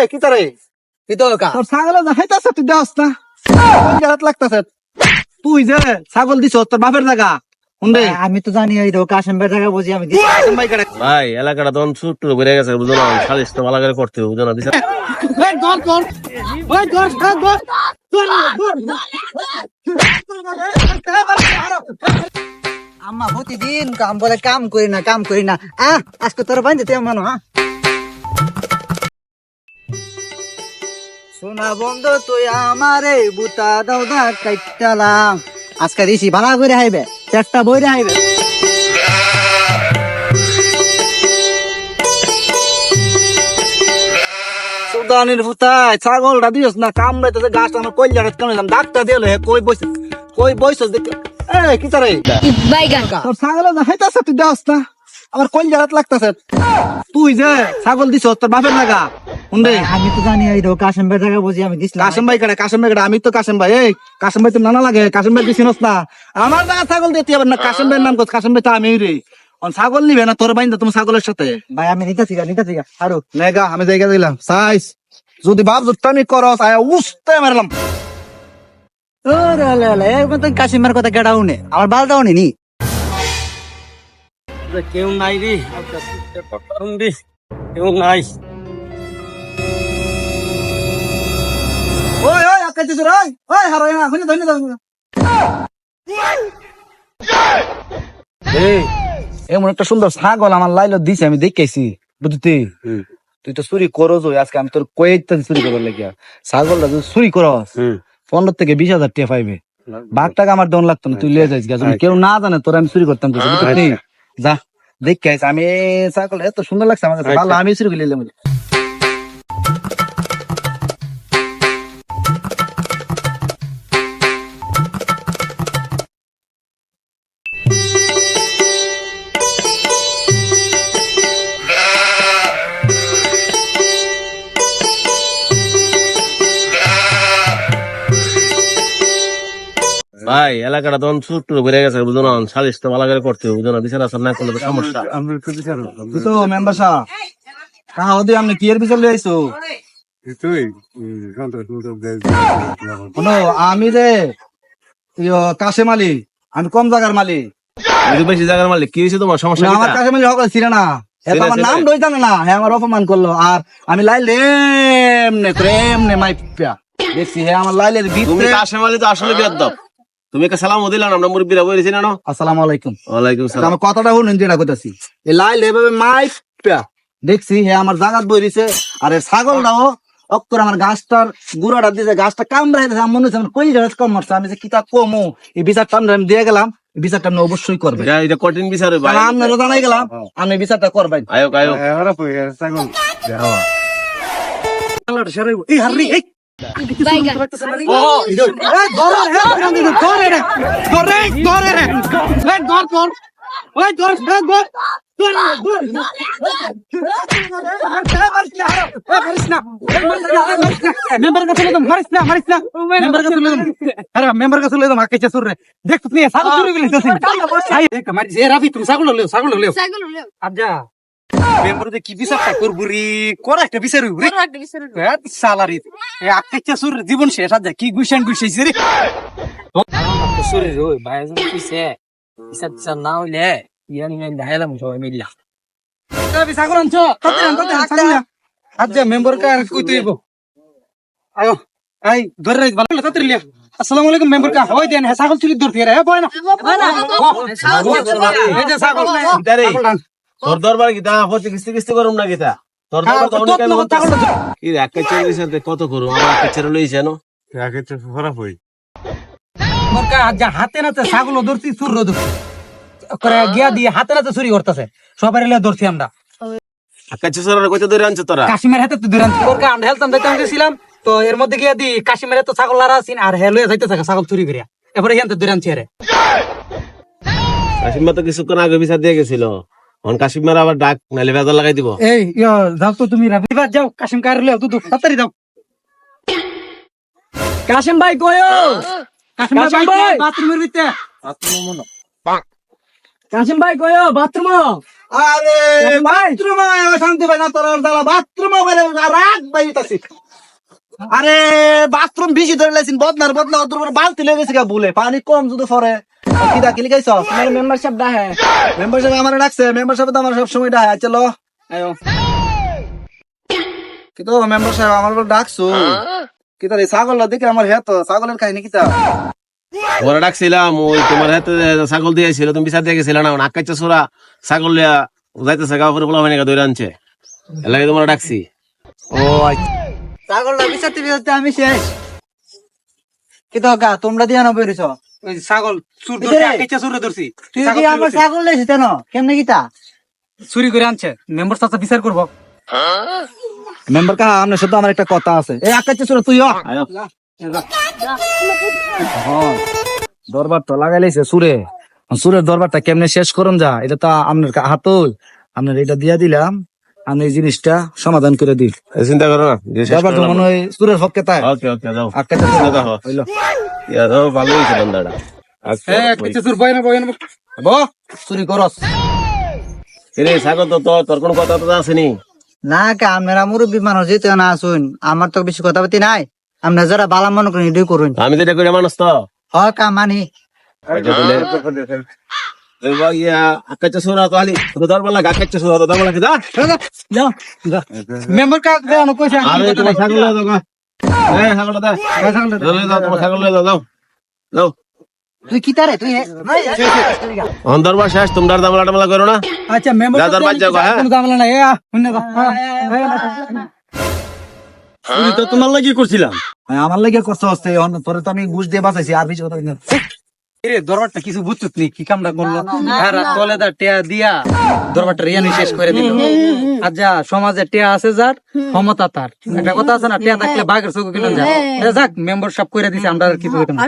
কি তারে কি তো কা তোর ছাগল যাইতাছে তুই দেওস না কোন জায়গাত লাগতাছে তুই যে ছাগল দিছ তোর বাপের জায়গা শুনবে আমি তো জানি এই তো কাশেম ভাই টাকা বুঝি আমি কাশেম ভাই কারে ভাই এলাকাটা তখন ছোট্ট বেড়ে গেছে বুঝো না সালিশ তো ভালো করে করতে হবে বুঝো না দিছে আম্মা প্রতিদিন কাম বলে কাম করি না আজকে তোর বান্ধে তুই মানো সোনা বন্ধু তুই আমারে বুতা দাও দা কাইটালাম আজকে দিছি ভাড়া করে হাইবে চারটা বইরে হাইবে সুদানির ফুতায় ছাগলটা দিস না কামড়াইতেছে গাছটা আমার কইলার কামড়াইলাম ডাক্তার দিলে কই বইছ দেখ কি তারে তোর ছাগল যাইতাছে তুই দেওস না আমার কইলার লাগতাছে তুই যে ছাগল দিছ তোর বাপের জায়গা শুনবে আমি তো জানি এই তো কাশেম ভাই টাকা বুঝি আমি দিছিলাম কাশেম ভাই কারে আমি তো কাশেম ভাই এই কাশেম ভাই তো নানা লাগে কাশেম ভাই দিছিস না আমার জায়গা ছাগল দিতে হবে না কাশেম ভাইয়ের নাম কত কাশেম ভাই তো আমি রে ছাগল নিবে না তোর বাইন্দা তুমি ছাগলের সাথে ভাই আমি নিতেছি আরো নেগা আমি জায়গা দিলাম সাইজ যদি বাপ জুতামি করস আয়া উস্তে মারলাম কাশেম ভাইয়ের কথা কেডাও নে আমার বালটাও নি কেউ নাই রে কেউ নাই ওই আকাশ দিছ রে ওই হারাই না শুনি ধন্য এমন একটা সুন্দর ছাগল আমার লাইলো দিছে আমি দেখেছি বুঝতি তুই তো চুরি করো আজকে আমি তোর কয়েকটা চুরি করবার লাগিয়া ছাগলটা যদি চুরি করস 15 থেকে 20,000 টাকা পাইবে বাঘ টাকা আমার দন লাগতো না তুই লিয়ে যাইস কেউ না জানে তোর আমি চুরি করতাম বুঝলি যা দেখে আইস আমি ছাগল এত সুন্দর লাগছে আমার কাছে ভালো আমি চুরি করে নিলাম ভাই এলাকাটা তখন ছোট্ট বেড়ে গেছে বুঝো না সালিশ তো ভালো করে করতে হবে বুঝো না বিচার আসার না করলে তো সমস্যা তুই তো মেম্বার সাহেব কাহা ওদি আপনি কি এর বিচার লই আইছো শোনো আমি রে কাশেম আলী আমি কম জায়গার মালিক বেশি জায়গার মালিক কি হয়েছে তোমার সমস্যা আমার কাশেম আলী সকল ছিল না আমার নাম দই জানে না হ্যাঁ আমার অপমান করলো আর আমি লাইল এমনে প্রেমনে মাইপিয়া দেখছি হ্যাঁ আমার লাইলের তুমি ভিতরে কাশেম আলী তো আসলে বিয়াদব তুমি একটা সালাম দিলাম আমরা মুরব্বিরা বলেছি না আসসালামু আলাইকুম ওয়ালাইকুম সালাম আমার কথাটা শুনুন যেটা কইতাছি এই লাইল এভাবে মাইপিয়া দেখছি হ্যাঁ আমার জাগাত বইরিছে আর এই ছাগলটাও অক্কর আমার গাছটার গুড়াটা দিয়েছে গাছটা কামড়াই দিয়েছে আমার মনে হচ্ছে আমার কই গাছ কম মারছে আমি যে কিতা কমো এই বিচারটা আমি দিয়ে গেলাম এই বিচারটা আপনি অবশ্যই করবেন এটা কঠিন বিচার ভাই আপনারও জানাই গেলাম আপনি বিচারটা করবেন আয়ো এই হারি এই কি বিচারটা করবুরি কর একটা বিচার সালারি জীবন শেষ আজ কি গুছান গুছাইছে রে না হইলে দেখাইলাম সবাই মিললা ছাগল আনছো আচ্ছা মেম্বার কার কই তুইব আয়ো আই ধরে রাখ ভালো তাড়াতাড়ি লিয়া আসসালামু আলাইকুম মেম্বার কা হয় দেন ছাগল চুরি ধরতে রে বয় না এই যে ছাগল তোর দরবার কি তা হচ্ছে কিস্তি করুম না গীতা তোর দরবার তো অনেক কি একা চেয়ে দিছে কত করুম আমার একা ছেড়ে লইছে না একা তো খারাপ হই মোর কা যা হাতে নাতে ছাগল ধরছি চুর ধরছি করে গিয়া দিয়ে হাতে নাতে চুরি করতেছে সবাই লে ধরছি আমরা একা চেয়ে কত ধরে আনছ তোরা কাশিমের হাতে তো ধরে আনছি ওর কা আমরা হেলতাম দেখতাম গেছিলাম তো এর মধ্যে গিয়া দি কাশিমের তো ছাগল লারা আছিন আর হেলুয়ে যাইতে থাকে ছাগল চুরি করিয়া এবারে হেনতে ধরে আনছি রে কাশিমা তো কিছুক্ষণ আগে বিচার দিয়ে গেছিল অন কাশিমার আবার ডাক নাইলে বেজার লাগাই দিব এই যাও তো তুমি রাবিবার যাও কাশিম কার লেও তুই তাড়াতাড়ি যাও কাশিম ভাই কয়ো কাশিম ভাই বাথরুমের ভিতরে কাশিম ভাই কয়ো বাথরুম আরে বাথরুমে শান্তি পাই না তোর দাদা বাথরুমে রাগ বাইতাছি আরে বাথরুম বেশি ধরে লাইছিন বদনার বদনা তোর বালতি লেগে গেছে গা বলে পানি কম যদি পরে কি ডাকি লিখাইছ আমার মেম্বারশিপ ডাহে মেম্বারশিপ আমার ডাকছে মেম্বারশিপ তো আমার সব সময় ডাকে চলো আয়ো কিন্তু মেম্বারশিপ আমার ডাকছো কি তার ছাগল দেখে আমার হেত ছাগলের কাহিনী কি তা ওরা ডাকছিলাম ওই তোমার হাতে ছাগল দিয়েছিল তুমি বিচার দিয়ে গেছিল না আকাইছে সোরা ছাগল লিয়া যাইতেছে গাঁও করে বলা হয়নি ধরে আনছে এর লাগে তোমার ডাকছি ও আচ্ছা ছাগলটা বিচারতে বিচারতে আমি শেষ কিন্তু গা তোমরা দিয়া না বেরিয়েছ ওই ছাগল চুর ধরছে আকেচা চুরে ধরছি তুই কি আমার ছাগল লেছিস কেন কেমনে কিতা চুরি করে আনছে মেম্বার চাচা বিচার করব মেম্বার কা আমনে শুধু আমার একটা কথা আছে এই আকাচ্ছে ছোট তুই আয়ো হ্যাঁ দরবার তো লাগাইলেছে সুরে সুরের দরবারটা কেমনে শেষ করুন যা এটা তো আপনার হাতই আপনার এটা দিয়া দিলাম আমি এই জিনিসটা সমাধান করে দিই চিন্তা করো না যে শেষ দরবার তো করলাম। মনে হয় সুরের পক্ষে তাই ওকে ওকে যাও আকাচ্ছে দেখো। হইলো ইয়া দাও ভালো হয়েছে বান্দাটা আকেচা চুর বয় না ব চুরি করস রে ছাগল তো তোর কোনো কথা তো আসেনি না কা আমরা মুরব্বী মানুষ যেতে না শুন আমার তো বেশি কথা পাতি নাই আমরা যারা বালা মনে করি এটাই করুন আমি যেটা করে মানুষ তো হ কা মানি ইয়া আকাইছে সোরা তো আলি তো দরবার লাগা আকাইছে সোরা তো দরবার লাগা যা মেম্বার কা দেন কইছে আরে তোমার ছাগল লয়ে দাও ছাগলটা দে লয়ে দাও তোমার ছাগল লয়ে দাও যাও যাও তুই কি তারে তুই দরবার শেষ তোমরা দামলা টামলা করো না আচ্ছা মেম্বার যা দরবার যাও হ্যাঁ কোনো দামলা না এ শুনে দা চুরি তো তোমার লাগি করছিলাম আমার লাগে কষ্ট হচ্ছে তোরে তো আমি ঘুষ দিয়ে বাঁচাইছি আর বেশি কথা না এরে দরবারটা কিছু বুঝছত নি কি কামটা করলো আর তলে দা টিয়া দিয়া দরবারটা রিয়ানি শেষ করে দিল আচ্ছা সমাজে টিয়া আছে যার ক্ষমতা তার একটা কথা আছে না টিয়া থাকলে বাঘের চোখ কিনে যায় যাক মেম্বারশিপ করে দিছে আমরা আর কিছু হইতাম না।